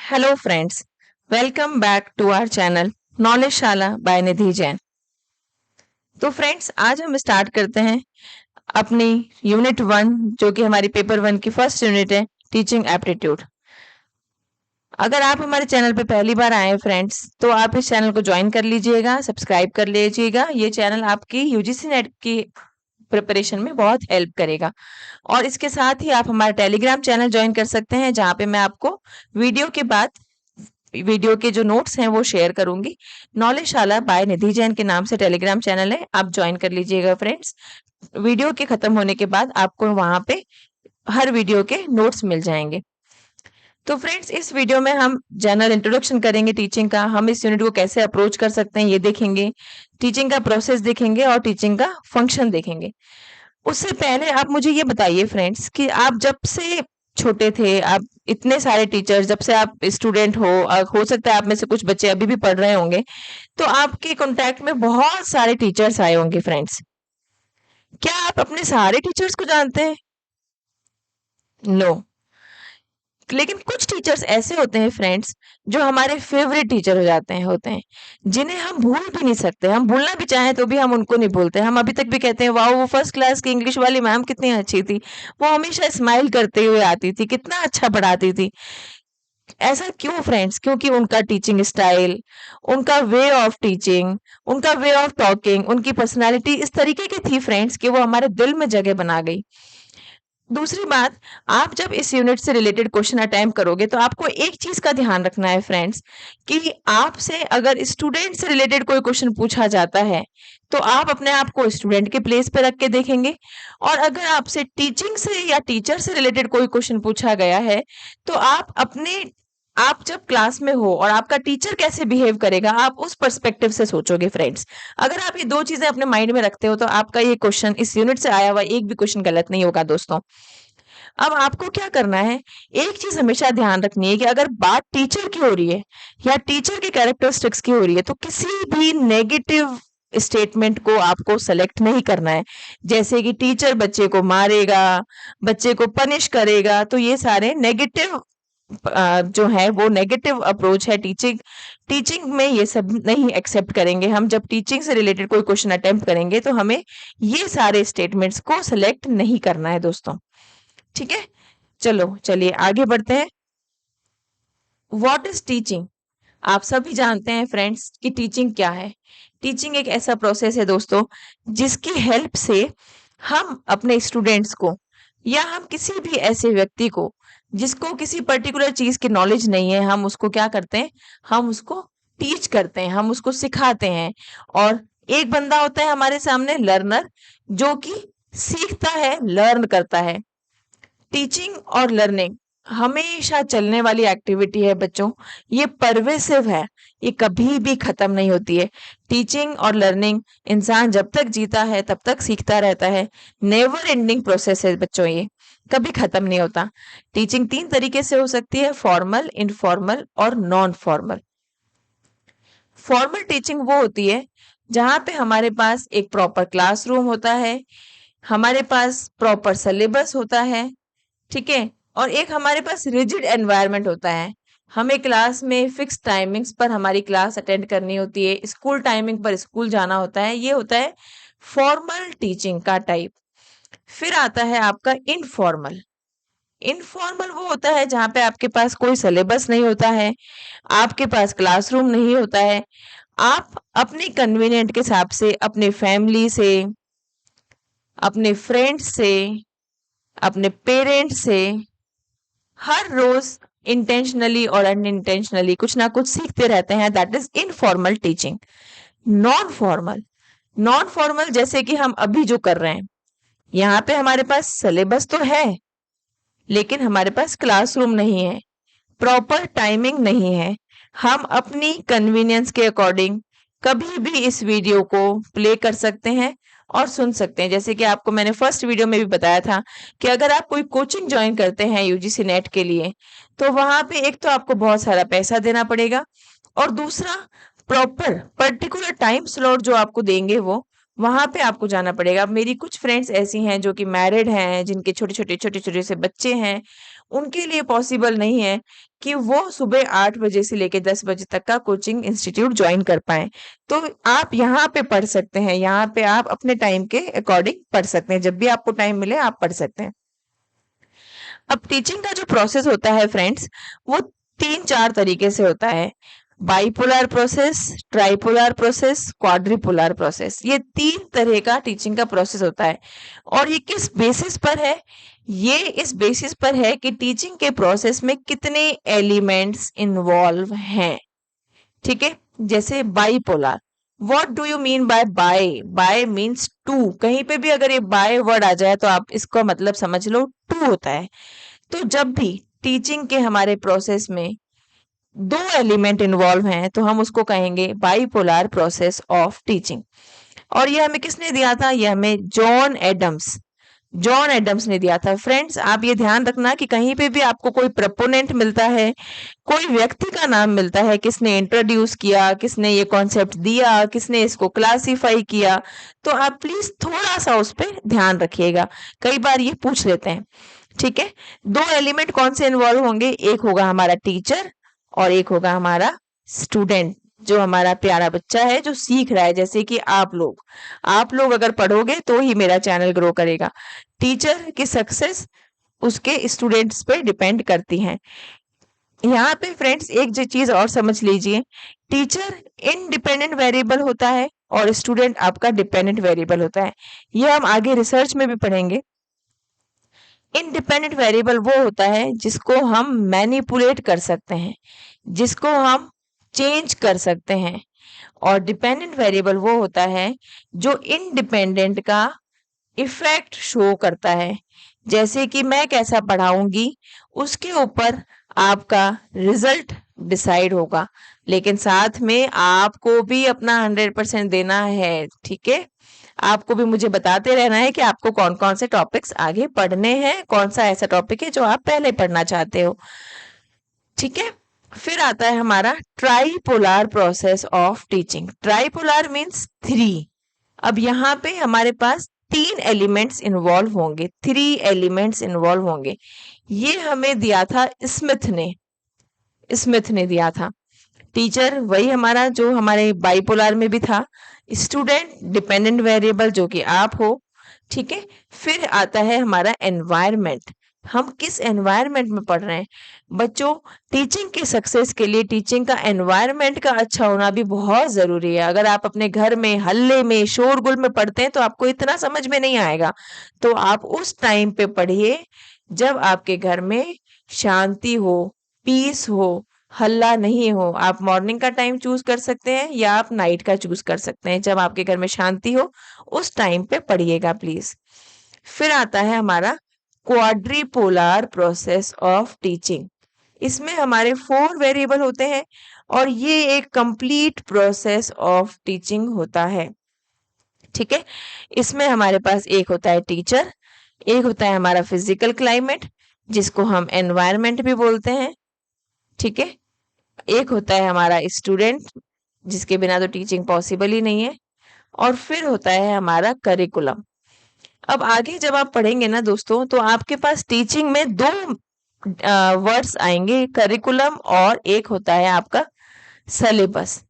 Hello friends, welcome back to our channel नॉलेजशाला by Nidhi Jain. तो friends, आज हम स्टार्ट करते हैं अपनी यूनिट 1 जो कि हमारी पेपर 1 की फर्स्ट यूनिट है, टीचिंग एप्टीट्यूड। अगर आप हमारे चैनल पे पहली बार आए हैं फ्रेंड्स, तो आप इस चैनल को ज्वाइन कर लीजिएगा, सब्सक्राइब कर लीजिएगा। ये चैनल आपकी यूजीसी नेट की प्रिपरेशन में बहुत हेल्प करेगा। और इसके साथ ही आप हमारा टेलीग्राम चैनल ज्वाइन कर सकते हैं, जहाँ पे मैं आपको वीडियो के बाद वीडियो के जो नोट्स हैं वो शेयर करूंगी। नॉलेजशाला बाय निधि जैन के नाम से टेलीग्राम चैनल है, आप ज्वाइन कर लीजिएगा फ्रेंड्स। वीडियो के खत्म होने के बाद आपको वहां पे हर वीडियो के नोट्स मिल जाएंगे। तो फ्रेंड्स, इस वीडियो में हम जनरल इंट्रोडक्शन करेंगे टीचिंग का। हम इस यूनिट को कैसे अप्रोच कर सकते हैं ये देखेंगे, टीचिंग का प्रोसेस देखेंगे और टीचिंग का फंक्शन देखेंगे। उससे पहले आप मुझे ये बताइए फ्रेंड्स कि आप जब से छोटे थे, आप इतने सारे टीचर्स, जब से आप स्टूडेंट हो सकता है आप में से कुछ बच्चे अभी भी पढ़ रहे होंगे, तो आपके कांटेक्ट में बहुत सारे टीचर्स आए होंगे फ्रेंड्स। क्या आप अपने सारे टीचर्स को जानते हैं? नो। लेकिन कुछ टीचर्स ऐसे होते हैं फ्रेंड्स, जो हमारे फेवरेट टीचर हो जाते हैं, जिन्हें हम भूल भी नहीं सकते। हम भूलना भी चाहें तो भी हम उनको नहीं भूलते। हम अभी तक भी कहते हैं, वाह वो फर्स्ट क्लास की इंग्लिश वाली मैम कितनी अच्छी थी, वो हमेशा स्माइल करते हुए आती थी, कितना अच्छा पढ़ाती थी। ऐसा क्यों फ्रेंड्स? क्योंकि उनका टीचिंग स्टाइल, उनका वे ऑफ टीचिंग, उनका वे ऑफ टॉकिंग, उनकी पर्सनालिटी इस तरीके की थी फ्रेंड्स कि वो हमारे दिल में जगह बना गई। दूसरी बात, आप जब इस यूनिट से रिलेटेड क्वेश्चन अटेम्प्ट करोगे तो आपको एक चीज का ध्यान रखना है फ्रेंड्स, कि आपसे अगर स्टूडेंट से रिलेटेड कोई क्वेश्चन पूछा जाता है तो आप अपने आप को स्टूडेंट के प्लेस पे रख के देखेंगे। और अगर आपसे टीचिंग से या टीचर से रिलेटेड कोई क्वेश्चन पूछा गया है तो आप जब क्लास में हो और आपका टीचर कैसे बिहेव करेगा, आप उस पर्सपेक्टिव से सोचोगे फ्रेंड्स। अगर आप ये दो चीजें अपने माइंड में रखते हो तो आपका ये क्वेश्चन, इस यूनिट से आया हुआ एक भी क्वेश्चन गलत नहीं होगा दोस्तों। अब आपको क्या करना है, एक चीज हमेशा ध्यान रखनी है कि अगर बात टीचर की हो रही है या टीचर के कैरेक्टरिस्टिक्स की हो रही है, तो किसी भी नेगेटिव स्टेटमेंट को आपको सेलेक्ट नहीं करना है। जैसे कि टीचर बच्चे को मारेगा, बच्चे को पनिश करेगा, तो ये सारे नेगेटिव जो है वो नेगेटिव अप्रोच है। टीचिंग टीचिंग में ये सब नहीं एक्सेप्ट करेंगे हम। जब टीचिंग से रिलेटेड कोई क्वेश्चन अटेम्प्ट करेंगे तो हमें ये सारे स्टेटमेंट्स को सेलेक्ट नहीं करना है दोस्तों। ठीक है, चलिए आगे बढ़ते हैं। What is teaching? आप सभी जानते हैं फ्रेंड्स कि टीचिंग क्या है। टीचिंग एक ऐसा प्रोसेस है दोस्तों, जिसकी हेल्प से हम अपने स्टूडेंट्स को या हम किसी भी ऐसे व्यक्ति को जिसको किसी पर्टिकुलर चीज की नॉलेज नहीं है, हम उसको क्या करते हैं, हम उसको टीच करते हैं, हम उसको सिखाते हैं। और एक बंदा होता है हमारे सामने लर्नर, जो कि सीखता है, लर्न करता है। टीचिंग और लर्निंग हमेशा चलने वाली एक्टिविटी है बच्चों। ये परवेसिव है, ये कभी भी खत्म नहीं होती है। टीचिंग और लर्निंग इंसान जब तक जीता है तब तक सीखता रहता है। नेवर एंडिंग प्रोसेस है बच्चों, ये कभी खत्म नहीं होता। टीचिंग 3 तरीके से हो सकती है, फॉर्मल, इनफॉर्मल और नॉन फॉर्मल। फॉर्मल टीचिंग वो होती है जहाँ पे हमारे पास एक प्रॉपर क्लासरूम होता है, हमारे पास प्रॉपर सिलेबस होता है, ठीक है, और एक हमारे पास रिजिड एनवायरनमेंट होता है। हमें क्लास में फिक्स टाइमिंग्स पर हमारी क्लास अटेंड करनी होती है, स्कूल टाइमिंग पर स्कूल जाना होता है। ये होता है फॉर्मल टीचिंग का टाइप। फिर आता है आपका इनफॉर्मल। इनफॉर्मल वो होता है जहाँ पे आपके पास कोई सिलेबस नहीं होता है, आपके पास क्लासरूम नहीं होता है। आप अपने कन्वीनियंट के हिसाब से अपने फैमिली से, अपने फ्रेंड्स से, अपने पेरेंट्स से हर रोज इंटेंशनली और अनइंटेंशनली कुछ ना कुछ सीखते रहते हैं। That is informal teaching. Non formal जैसे कि हम अभी जो कर रहे हैं, यहाँ पे हमारे पास सिलेबस तो है लेकिन हमारे पास क्लासरूम नहीं है, प्रॉपर टाइमिंग नहीं है। हम अपनी कन्वीनियंस के अकॉर्डिंग कभी भी इस वीडियो को प्ले कर सकते हैं और सुन सकते हैं। जैसे कि आपको मैंने फर्स्ट वीडियो में भी बताया था कि अगर आप कोई कोचिंग ज्वाइन करते हैं यूजीसी नेट के लिए, तो वहां पे एक तो आपको बहुत सारा पैसा देना पड़ेगा, और दूसरा प्रॉपर पर्टिकुलर टाइम स्लॉट जो आपको देंगे वो वहां पे आपको जाना पड़ेगा। अब मेरी कुछ फ्रेंड्स ऐसी हैं जो कि मैरिड हैं, जिनके छोटे छोटे से बच्चे हैं, उनके लिए पॉसिबल नहीं है कि वो सुबह 8 बजे से लेके 10 बजे तक का कोचिंग इंस्टीट्यूट ज्वाइन कर पाएँ। तो आप यहाँ पे पढ़ सकते हैं, यहाँ पे आप अपने टाइम के अकॉर्डिंग पढ़ सकते हैं, जब भी आपको टाइम मिले आप पढ़ सकते हैं। अब टीचिंग का जो प्रोसेस होता है फ्रेंड्स, वो 3-4 तरीके से होता है। Bipolar process, tripolar process, quadripolar process, ये 3 तरह का टीचिंग का प्रोसेस होता है। और ये किस बेसिस पर है? ये इस बेसिस पर है कि टीचिंग के प्रोसेस में कितने एलिमेंट्स इन्वॉल्व हैं। ठीक है, जैसे bipolar, what do you mean by bi? Bi means two. कहीं पे भी अगर ये बाय वर्ड आ जाए तो आप इसका मतलब समझ लो टू होता है। तो जब भी टीचिंग के हमारे प्रोसेस में 2 एलिमेंट इन्वॉल्व हैं तो हम उसको कहेंगे बाइपोलर प्रोसेस ऑफ टीचिंग। और ये हमें किसने दिया था? ये हमें जॉन एडम्स ने दिया था। फ्रेंड्स, आप ये ध्यान रखना कि कहीं पे भी आपको कोई प्रपोनेंट मिलता है, कोई व्यक्ति का नाम मिलता है, किसने इंट्रोड्यूस किया, किसने ये कॉन्सेप्ट दिया, किसने इसको क्लासिफाई किया, तो आप प्लीज थोड़ा सा उस पर ध्यान रखिएगा। कई बार ये पूछ लेते हैं। ठीक है, 2 एलिमेंट कौन से इन्वॉल्व होंगे? एक होगा हमारा टीचर और एक होगा हमारा स्टूडेंट, जो हमारा प्यारा बच्चा है जो सीख रहा है। जैसे कि आप लोग अगर पढ़ोगे तो ही मेरा चैनल ग्रो करेगा। टीचर की सक्सेस उसके स्टूडेंट्स पे डिपेंड करती है। यहाँ पे फ्रेंड्स एक जो चीज और समझ लीजिए, टीचर इंडिपेंडेंट वेरिएबल होता है और स्टूडेंट आपका डिपेंडेंट वेरिएबल होता है। ये हम आगे रिसर्च में भी पढ़ेंगे। इंडिपेंडेंट वेरिएबल वो होता है जिसको हम मैनिपुलेट कर सकते हैं, जिसको हम चेंज कर सकते हैं। और डिपेंडेंट वेरिएबल वो होता है जो इंडिपेंडेंट का इफेक्ट शो करता है। जैसे कि मैं कैसा पढ़ाऊंगी उसके ऊपर आपका रिजल्ट डिसाइड होगा, लेकिन साथ में आपको भी अपना 100% देना है। ठीक है, आपको भी मुझे बताते रहना है कि आपको कौन कौन से टॉपिक्स आगे पढ़ने हैं, कौन सा ऐसा टॉपिक है जो आप पहले पढ़ना चाहते हो। ठीक है, फिर आता है हमारा tripolar process of teaching. Tripolar means 3। अब यहाँ पे हमारे पास 3 एलिमेंट्स इन्वॉल्व होंगे, 3 एलिमेंट्स इन्वॉल्व होंगे। ये हमें दिया था स्मिथ ने दिया था। टीचर वही हमारा जो हमारे बाइपोलर में भी था, स्टूडेंट डिपेंडेंट वेरिएबल जो कि आप हो। ठीक है, फिर आता है हमारा एनवायरनमेंट, हम किस एनवायरनमेंट में पढ़ रहे हैं। बच्चों, टीचिंग के सक्सेस के लिए टीचिंग का एनवायरनमेंट का अच्छा होना भी बहुत जरूरी है। अगर आप अपने घर में हल्ले में शोरगुल में पढ़ते हैं तो आपको इतना समझ में नहीं आएगा। तो आप उस टाइम पे पढ़िए जब आपके घर में शांति हो, पीस हो, हल्ला नहीं हो। आप मॉर्निंग का टाइम चूज कर सकते हैं या आप नाइट का चूज कर सकते हैं। जब आपके घर में शांति हो उस टाइम पे पढ़िएगा प्लीज। फिर आता है हमारा क्वाड्रिपोलर प्रोसेस ऑफ टीचिंग। इसमें हमारे 4 वेरिएबल होते हैं और ये एक कंप्लीट प्रोसेस ऑफ टीचिंग होता है। ठीक है, इसमें हमारे पास एक होता है टीचर, एक होता है हमारा फिजिकल क्लाइमेट जिसको हम एनवायरनमेंट भी बोलते हैं। ठीक है, एक होता है हमारा स्टूडेंट जिसके बिना तो टीचिंग पॉसिबल ही नहीं है, और फिर होता है हमारा करिकुलम। अब आगे जब आप पढ़ेंगे ना दोस्तों, तो आपके पास टीचिंग में 2 वर्ड्स आएंगे, करिकुलम और एक होता है आपका सिलेबस।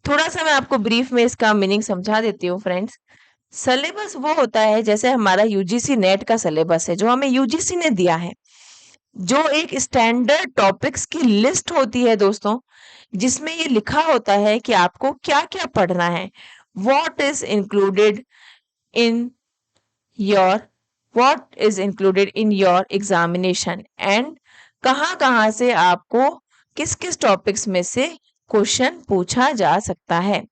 थोड़ा सा मैं आपको ब्रीफ में इसका मीनिंग समझा देती हूँ फ्रेंड्स। सिलेबस वो होता है जैसे हमारा यूजीसी नेट का सिलेबस है जो हमें यूजीसी ने दिया है, जो एक स्टैंडर्ड टॉपिक्स की लिस्ट होती है दोस्तों, जिसमें ये लिखा होता है कि आपको क्या क्या पढ़ना है। What is included in your examination and कहाँ से आपको किस किस टॉपिक्स में से क्वेश्चन पूछा जा सकता है।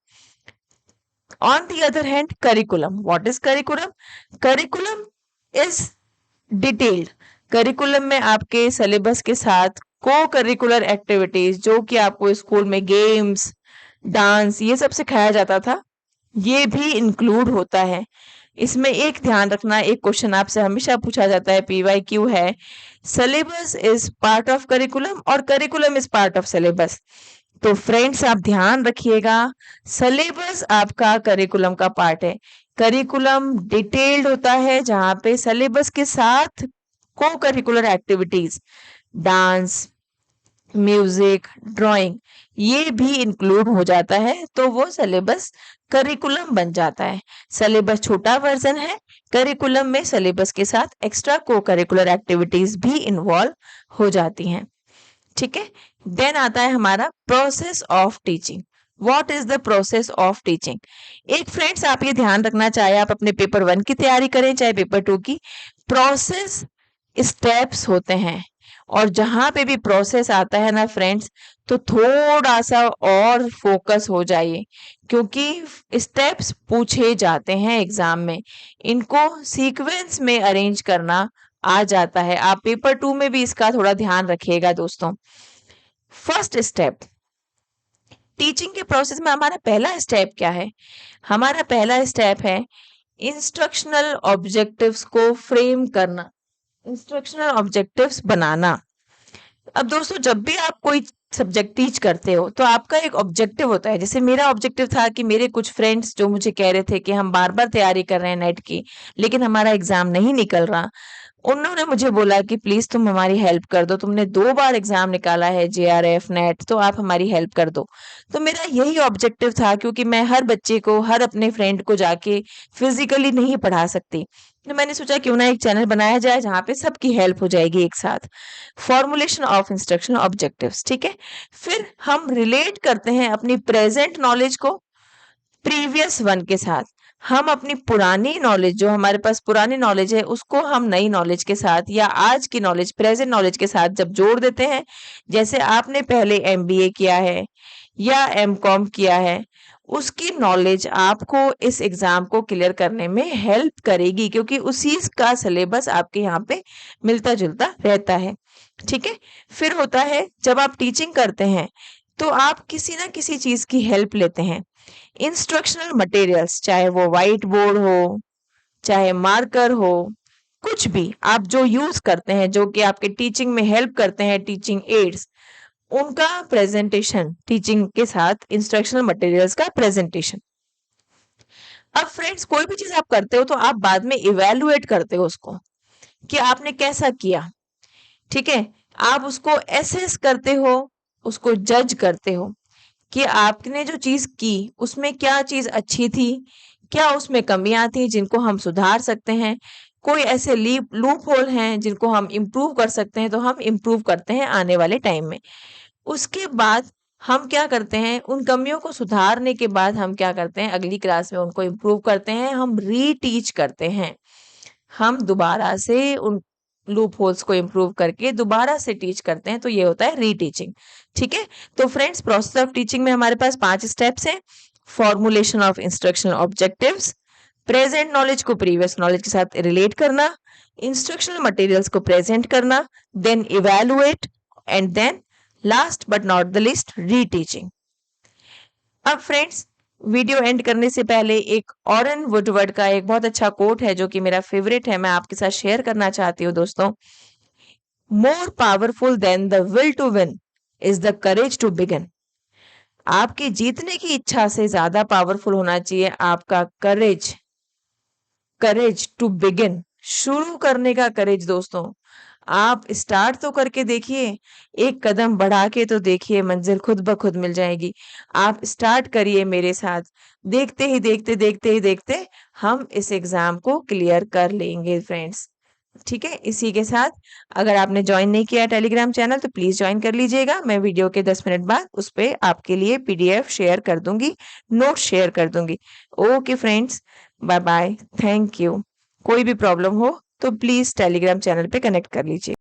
On the other hand curriculum, what is curriculum? Curriculum is detailed. Curriculum में आपके सिलेबस के साथ को करिकुलर एक्टिविटीज जो कि आपको स्कूल में गेम्स, डांस, ये सब सिखाया जाता था, ये भी इंक्लूड होता है। इसमें एक ध्यान रखना, एक क्वेश्चन आपसे हमेशा पूछा जाता है, PYQ है, syllabus is part of curriculum और curriculum is part of syllabus. तो फ्रेंड्स आप ध्यान रखिएगा, सिलेबस आपका करिकुलम का पार्ट है। करिकुलम डिटेल्ड होता है जहां पे सिलेबस के साथ को curricular activities dance, music, drawing, ये भी इंक्लूड हो जाता है, तो वो सिलेबस करिकुलम बन जाता है। सिलेबस छोटा वर्जन है, करिकुलम में सिलेबस के साथ एक्स्ट्रा को करिकुलर एक्टिविटीज भी इन्वॉल्व हो जाती हैं। ठीक है, देन आता है हमारा process of teaching. What is the process of teaching? एक फ्रेंड्स, आप ये ध्यान रखना, चाहे आप अपने पेपर 1 की तैयारी करें चाहे पेपर 2 की, प्रोसेस स्टेप्स होते हैं। और जहां पे भी प्रोसेस आता है ना फ्रेंड्स, तो थोड़ा सा और फोकस हो जाइए, क्योंकि स्टेप्स पूछे जाते हैं एग्जाम में, इनको सीक्वेंस में अरेंज करना आ जाता है। आप पेपर 2 में भी इसका थोड़ा ध्यान रखिएगा दोस्तों। फर्स्ट स्टेप, टीचिंग के प्रोसेस में हमारा पहला स्टेप क्या है? हमारा पहला स्टेप है इंस्ट्रक्शनल ऑब्जेक्टिव्स को फ्रेम करना, इंस्ट्रक्शनल ऑब्जेक्टिव्स बनाना। अब दोस्तों, जब भी आप कोई सब्जेक्ट टीच करते हो तो आपका एक ऑब्जेक्टिव होता है। जैसे मेरा ऑब्जेक्टिव था कि मेरे कुछ फ्रेंड्स जो मुझे कह रहे थे कि हम बार बार तैयारी कर रहे हैं नेट की, लेकिन हमारा एग्जाम नहीं निकल रहा, उन्होंने मुझे बोला कि प्लीज तुम हमारी हेल्प कर दो, तुमने 2 बार एग्जाम निकाला है JRF नेट, तो आप हमारी हेल्प कर दो। तो मेरा यही ऑब्जेक्टिव था, क्योंकि मैं हर बच्चे को, हर अपने फ्रेंड को जाके फिजिकली नहीं पढ़ा सकती, तो मैंने सोचा क्यों ना एक चैनल बनाया जाए जहाँ पे सबकी हेल्प हो जाएगी एक साथ। फॉर्मुलेशन ऑफ इंस्ट्रक्शनल ऑब्जेक्टिव्स, ठीक है। फिर हम रिलेट करते हैं अपनी प्रेजेंट नॉलेज को प्रीवियस वन के साथ। हम अपनी पुरानी नॉलेज, जो हमारे पास पुरानी नॉलेज है, उसको हम नई नॉलेज के साथ या आज की नॉलेज, प्रेजेंट नॉलेज के साथ जब जोड़ देते हैं, जैसे आपने पहले MBA किया है या MCOM किया है, उसकी नॉलेज आपको इस एग्जाम को क्लियर करने में हेल्प करेगी, क्योंकि उसी का सिलेबस आपके यहाँ पे मिलता जुलता रहता है। ठीक है। फिर होता है जब आप टीचिंग करते हैं तो आप किसी ना किसी चीज की हेल्प लेते हैं। इंस्ट्रक्शनल मटेरियल्स, चाहे वो व्हाइट बोर्ड हो, चाहे मार्कर हो, कुछ भी आप जो यूज करते हैं, जो कि आपके टीचिंग में हेल्प करते हैं, टीचिंग एड्स, उनका प्रेजेंटेशन, टीचिंग के साथ इंस्ट्रक्शनल मटेरियल्स का प्रेजेंटेशन। अब फ्रेंड्स, कोई भी चीज आप करते हो तो आप बाद में इवेलुएट करते हो उसको कि आपने कैसा किया। ठीक है, आप उसको एसेस करते हो, उसको जज करते हो कि आपने जो चीज की उसमें क्या चीज अच्छी थी, क्या उसमें कमियां थी जिनको हम सुधार सकते हैं, कोई ऐसे लूप होल हैं जिनको हम इम्प्रूव कर सकते हैं, तो हम इम्प्रूव करते हैं आने वाले टाइम में। उसके बाद हम क्या करते हैं, उन कमियों को सुधारने के बाद हम क्या करते हैं, अगली क्लास में उनको इम्प्रूव करते हैं, हम रीटीच करते हैं, हम दोबारा से उन लूप होल्स को इम्प्रूव करके दोबारा से टीच करते हैं, तो ये होता है रीटीचिंग। ठीक है। तो फ्रेंड्स, प्रोसेस ऑफ टीचिंग में हमारे पास 5 स्टेप्स हैं। Formulation of instructional objectives, present knowledge को प्रीवियस नॉलेज के साथ रिलेट करना, इंस्ट्रक्शनल मटेरियल्स को प्रेजेंट करना, then evaluate, and then last but not the least, reteaching. अब फ्रेंड्स, वीडियो एंड करने से पहले एक ऑरेन वुडवर्ड का एक बहुत अच्छा कोट है जो कि मेरा फेवरेट है, मैं आपके साथ शेयर करना चाहती हूँ दोस्तों। More powerful than the will to win is the courage to begin. आपकी जीतने की इच्छा से ज्यादा पावरफुल होना चाहिए आपका करेज, करेज टू बिगिन, शुरू करने का करेज। दोस्तों, आप स्टार्ट तो करके देखिए, एक कदम बढ़ा के तो देखिए, मंजिल खुद ब खुद मिल जाएगी। आप स्टार्ट करिए मेरे साथ, देखते ही देखते हम इस एग्जाम को क्लियर कर लेंगे फ्रेंड्स। ठीक है। इसी के साथ, अगर आपने ज्वाइन नहीं किया टेलीग्राम चैनल तो प्लीज ज्वाइन कर लीजिएगा। मैं वीडियो के 10 मिनट बाद उस पर आपके लिए PDF शेयर कर दूंगी, नोट शेयर कर दूंगी। Okay friends, bye bye, thank you. कोई भी प्रॉब्लम हो तो प्लीज टेलीग्राम चैनल पे कनेक्ट कर लीजिए।